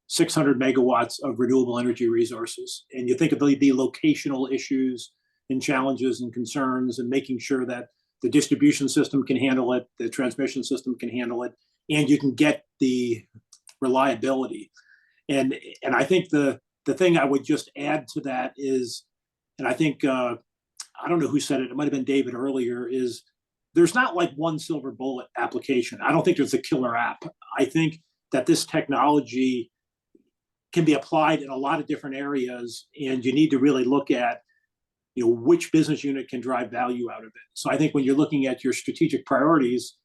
600 megawatts of renewable energy resources, and you think of the locational issues and challenges and concerns, and making sure that the distribution system can handle it, the transmission system can handle it, and you can get the reliability. And I think the thing I would just add to that is, and I think I don't know who said it, it might have been David earlier, is there's not like one silver bullet application. I don't think there's a killer app. I think that this technology can be applied in a lot of different areas, and you need to really look at which business unit can drive value out of it. So I think when you're looking at your strategic priorities,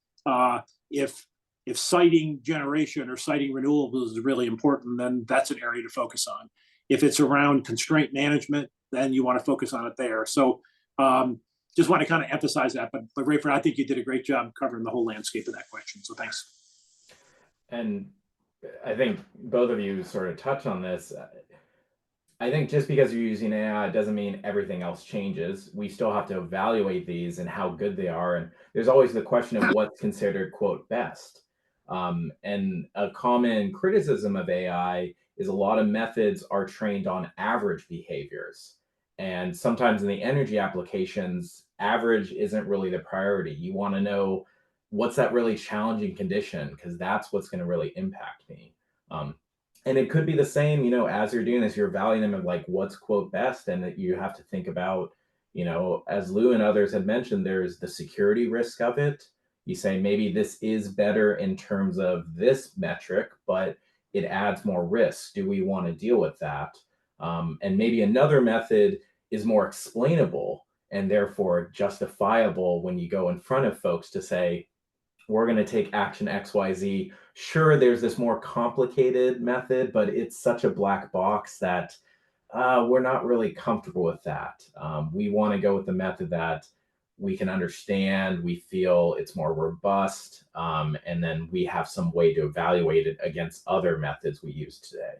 if siting generation or siting renewables is really important, then that's an area to focus on. If it's around constraint management, then you want to focus on it there. So just want to kind of emphasize that. But Rayford, I think you did a great job covering the whole landscape of that question. So thanks. And I think both of you sort of touched on this. I think just because you're using AI doesn't mean everything else changes. We still have to evaluate these and how good they are. And there's always the question of what's considered, quote, best. And a common criticism of AI is a lot of methods are trained on average behaviors. And sometimes in the energy applications, average isn't really the priority. You want to know what's that really challenging condition, because that's what's going to really impact me. And it could be the same, as you're doing this, you're evaluating them of like what's, quote, best. And that you have to think about, as Lou and others had mentioned, there's the security risk of it. You say maybe this is better in terms of this metric, but it adds more risk. Do we want to deal with that? And maybe another method is more explainable and therefore justifiable when you go in front of folks to say, we're going to take action XYZ. Sure, there's this more complicated method, but it's such a black box that we're not really comfortable with that. We want to go with the method that we can understand, we feel it's more robust, and then we have some way to evaluate it against other methods we use today.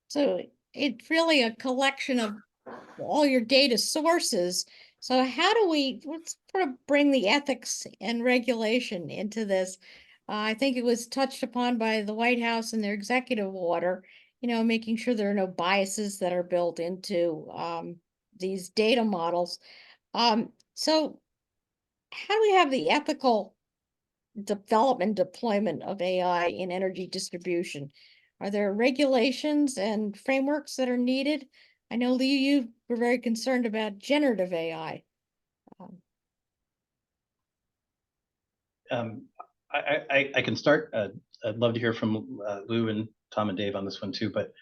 So it's really a collection of all your data sources. So how do let's sort of bring the ethics and regulation into this? I think it was touched upon by the White House in their executive order, making sure there are no biases that are built into these data models. So how do we have the ethical development deployment of AI in energy distribution? Are there regulations and frameworks that are needed? I know, Lee, you were very concerned about generative AI. I can start. I'd love to hear from Lou and Tom and Dave on this one too. But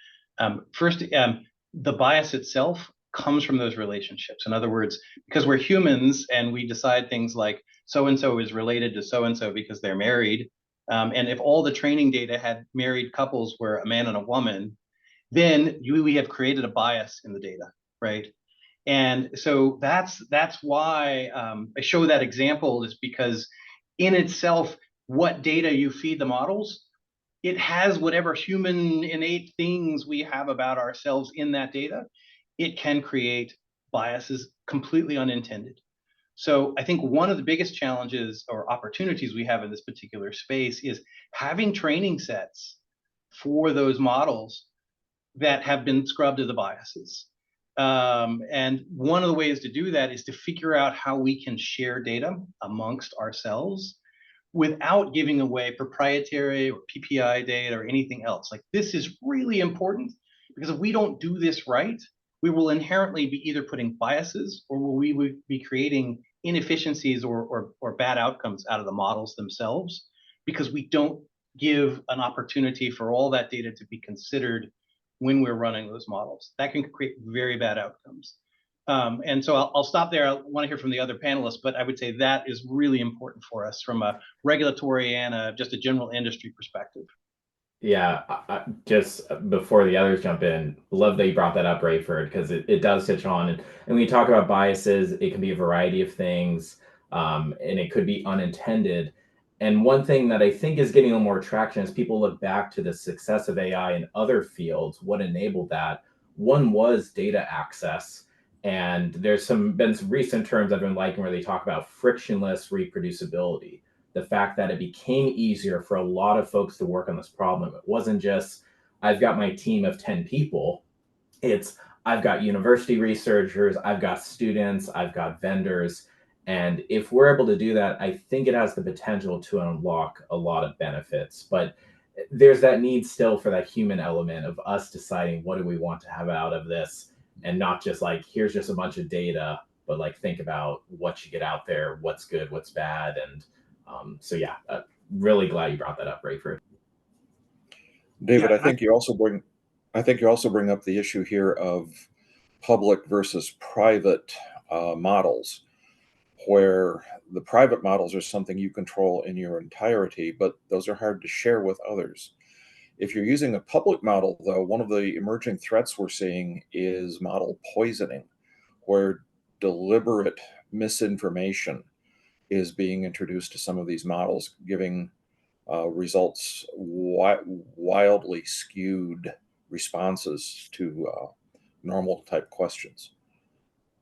first, the bias itself comes from those relationships. In other words, because we're humans and we decide things like so-and-so is related to so-and-so because they're married. And if all the training data had married couples were a man and a woman, then we have created a bias in the data, right? And so that's why I show that example, is because in itself, what data you feed the models, it has whatever human innate things we have about ourselves in that data. It can create biases completely unintended. So I think one of the biggest challenges or opportunities we have in this particular space is having training sets for those models that have been scrubbed of the biases. And one of the ways to do that is to figure out how we can share data amongst ourselves without giving away proprietary or PPI data or anything else. Like, this is really important, because if we don't do this right, we will inherently be either putting biases or we will be creating inefficiencies or bad outcomes out of the models themselves, because we don't give an opportunity for all that data to be considered when we're running those models. That can create very bad outcomes. And so I'll stop there. I want to hear from the other panelists, but I would say that is really important for us from a regulatory and just a general industry perspective. Yeah, just before the others jump in, love that you brought that up, Rayford, because it does touch on, and when you talk about biases, it can be a variety of things, and it could be unintended. And one thing that I think is getting a little more traction as people look back to the success of AI in other fields, what enabled that? One was data access. And there's been some recent terms I've been liking where they talk about frictionless reproducibility, the fact that it became easier for a lot of folks to work on this problem. It wasn't just, I've got my team of 10 people. It's, I've got university researchers, I've got students, I've got vendors. And if we're able to do that, I think it has the potential to unlock a lot of benefits. But there's that need still for that human element of us deciding what do we want to have out of this, and not just like, here's just a bunch of data, but like think about what you get out there, what's good, what's bad. And so yeah, really glad you brought that up, Rayford. David, Yeah, I think you also bring up the issue here of public versus private models, where the private models are something you control in your entirety, but those are hard to share with others. If you're using a public model, though, one of the emerging threats we're seeing is model poisoning, where deliberate misinformation is being introduced to some of these models, giving results wildly skewed responses to normal type questions.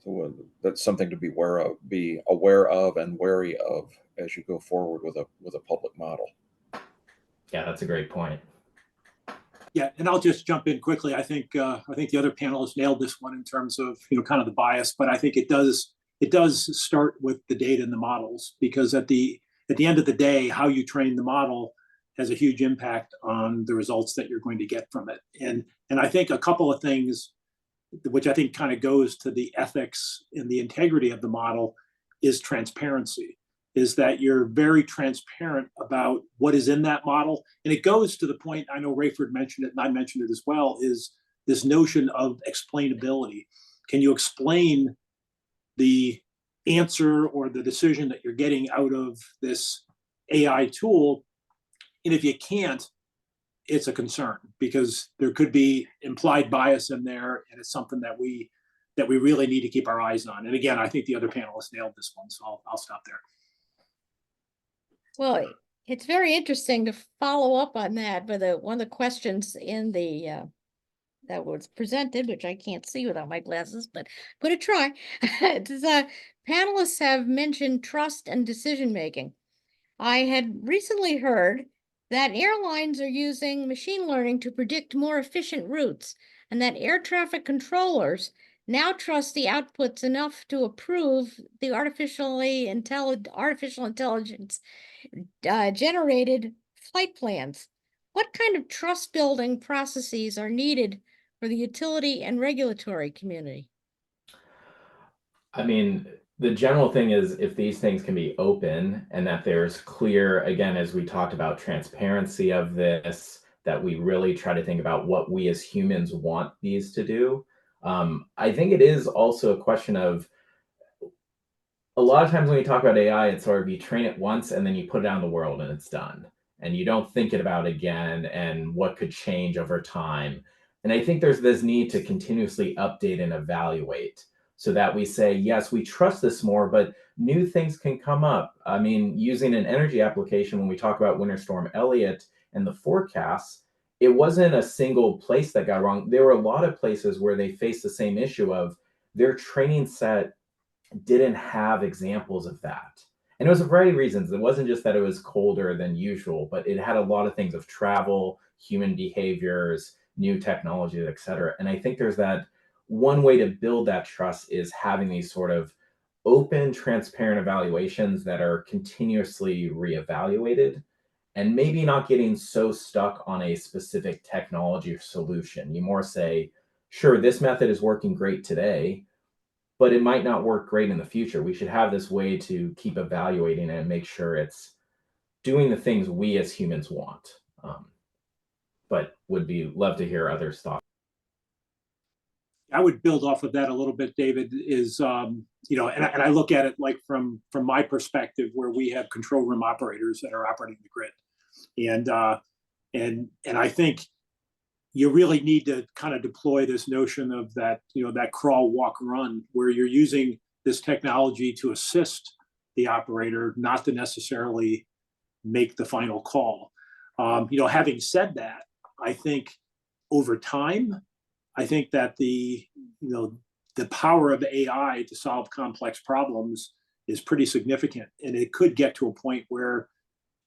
So that's something to be aware of and wary of as you go forward with a public model. Yeah, that's a great point. yeah, and I'll just jump in quickly. I think the other panelists nailed this one in terms of kind of the bias, but I think it does start with the data and the models, because at the end of the day, how you train the model has a huge impact on the results that you're going to get from it. And I think a couple of things, which I think kind of goes to the ethics and the integrity of the model, is transparency. Is that you're very transparent about what is in that model. And it goes to the point, I know Rayford mentioned it and I mentioned it as well, is this notion of explainability. Can you explain the answer or the decision that you're getting out of this AI tool? And if you can't, it's a concern, because there could be implied bias in there, and it's something that we really need to keep our eyes on. And again, I think the other panelists nailed this one, so I'll stop there. Well, it's very interesting to follow up on that, but one of the questions in the that was presented, which I can't see without my glasses, but I'm going to try. Panelists have mentioned trust and decision making. I had recently heard that airlines are using machine learning to predict more efficient routes, and that air traffic controllers now trust the outputs enough to approve the artificial intelligence generated flight plans. What kind of trust building processes are needed for the utility and regulatory community? I mean, the general thing is if these things can be open and that there's clear, again, as we talked about, transparency of this, that we really try to think about what we as humans want these to do. I think it is also a question of, a lot of times when you talk about AI, it's sort of you train it once and then you put it out in the world and it's done. And you don't think it about again and what could change over time. And I think there's this need to continuously update and evaluate so that we say, yes, we trust this more, but new things can come up. I mean, using an energy application, when we talk about Winter Storm Elliott and the forecasts, it wasn't a single place that got wrong. There were a lot of places where they faced the same issue of their training set didn't have examples of that. And it was a variety of reasons. It wasn't just that it was colder than usual, but it had a lot of things of travel, human behaviors, new technologies, et cetera. And I think there's that one way to build that trust is having these sort of open, transparent evaluations that are continuously reevaluated, and maybe not getting so stuck on a specific technology or solution. You more say, sure, this method is working great today, but it might not work great in the future. We should have this way to keep evaluating it and make sure it's doing the things we as humans want. But would be love to hear others' thoughts. I would build off of that a little bit, David, is, and I look at it like from my perspective, where we have control room operators that are operating the grid. And And I think you really need to kind of deploy this notion of that, that crawl, walk, run, where you're using this technology to assist the operator, not to necessarily make the final call. Having said that, I think over time, I think that the power of AI to solve complex problems is pretty significant, and it could get to a point where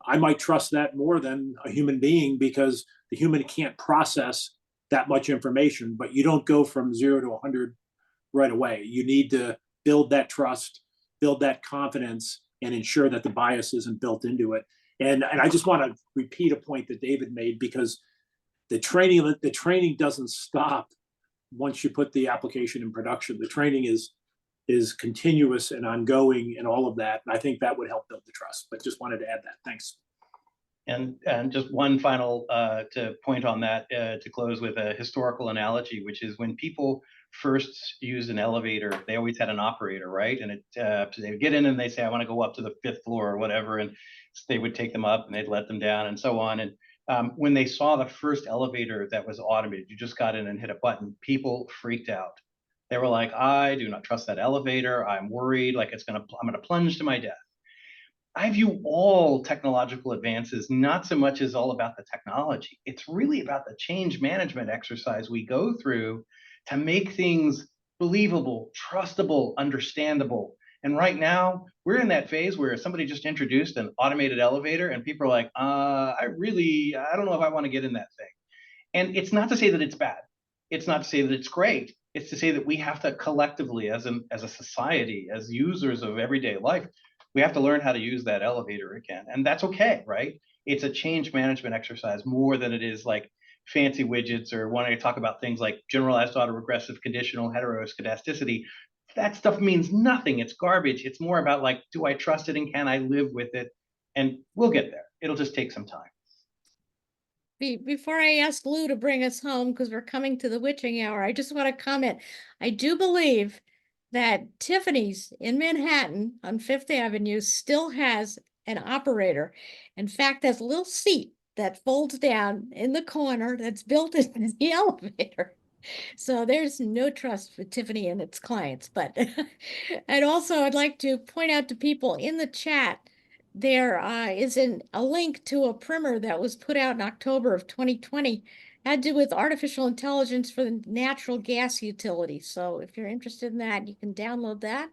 I might trust that more than a human being, because the human can't process that much information. But you don't go from 0 to 100 right away. You need to build that trust, build that confidence, and ensure that the bias isn't built into it. And I just want to repeat a point that David made, because the training doesn't stop once you put the application in production. The training is continuous and ongoing and all of that. And I think that would help build the trust. But just wanted to add that. Thanks. And just one final to point on that, to close with a historical analogy, which is when people first used an elevator, they always had an operator, right? And they would get in and they say, I want to go up to the 5th floor or whatever. And they would take them up and they'd let them down and so on. And when they saw the first elevator that was automated, you just got in and hit a button, people freaked out. They were like, I do not trust that elevator. I'm worried, like I'm going to plunge to my death. I view all technological advances not so much as all about the technology. It's really about the change management exercise we go through to make things believable, trustable, understandable. And right now, we're in that phase where somebody just introduced an automated elevator and people are like, I don't know if I want to get in that thing. And it's not to say that it's bad. It's not to say that it's great. It's to say that we have to collectively, as a society, as users of everyday life, we have to learn how to use that elevator again. And that's okay, right? It's a change management exercise more than it is like fancy widgets or wanting to talk about things like generalized autoregressive conditional heteroscedasticity. That stuff means nothing. It's garbage. It's more about like, do I trust it and can I live with it? And we'll get there. It'll just take some time. Before I ask Lou to bring us home, because we're coming to the witching hour, I just want to comment. I do believe that Tiffany's in Manhattan on 5th Avenue still has an operator. In fact, there's a little seat that folds down in the corner that's built into the elevator. So there's no trust for Tiffany and its clients. But and also I'd like to point out to people in the chat, there is a link to a primer that was put out in October of 2020, had to do with artificial intelligence for the natural gas utility. So if you're interested in that, you can download that.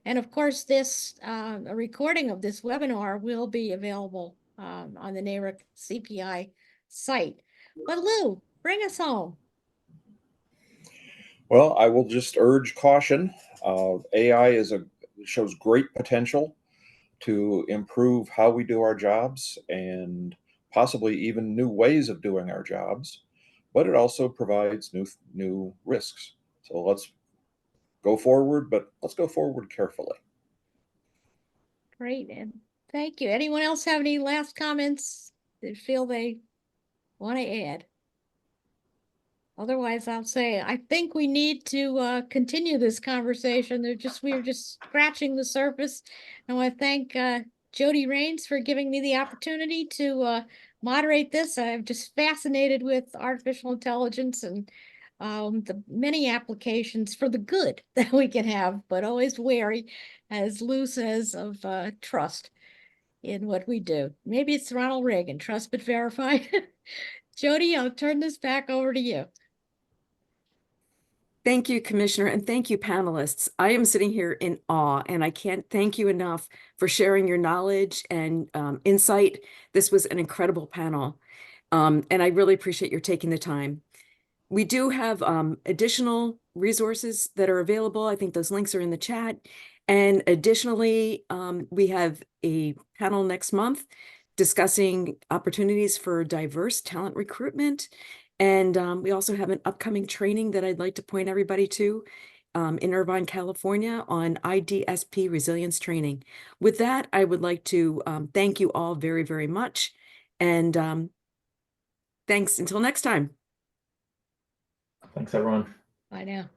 And of course, a recording of this webinar will be available on the NARIC CPI site. But Lou, bring us home. Well, I will just urge caution. AI shows great potential to improve how we do our jobs and possibly even new ways of doing our jobs, but it also provides new risks. So let's go forward, but let's go forward carefully. Great, and thank you. Anyone else have any last comments that feel they want to add? Otherwise, I'll say I think we need to continue this conversation. We're just scratching the surface. I want to thank Jody Raines for giving me the opportunity to moderate this. I'm just fascinated with artificial intelligence and the many applications for the good that we can have, but always wary, as Lou says, of trust in what we do. Maybe it's Ronald Reagan, trust but verify. Jody, I'll turn this back over to you. Thank you, Commissioner, and thank you, panelists. I am sitting here in awe, and I can't thank you enough for sharing your knowledge and insight. This was an incredible panel, and I really appreciate your taking the time. We do have additional resources that are available. I think those links are in the chat. And additionally, we have a panel next month discussing opportunities for diverse talent recruitment. And we also have an upcoming training that I'd like to point everybody to in Irvine, California on IDSP resilience training. With that, I would like to thank you all very, very much. And thanks until next time. Thanks, everyone. Bye now.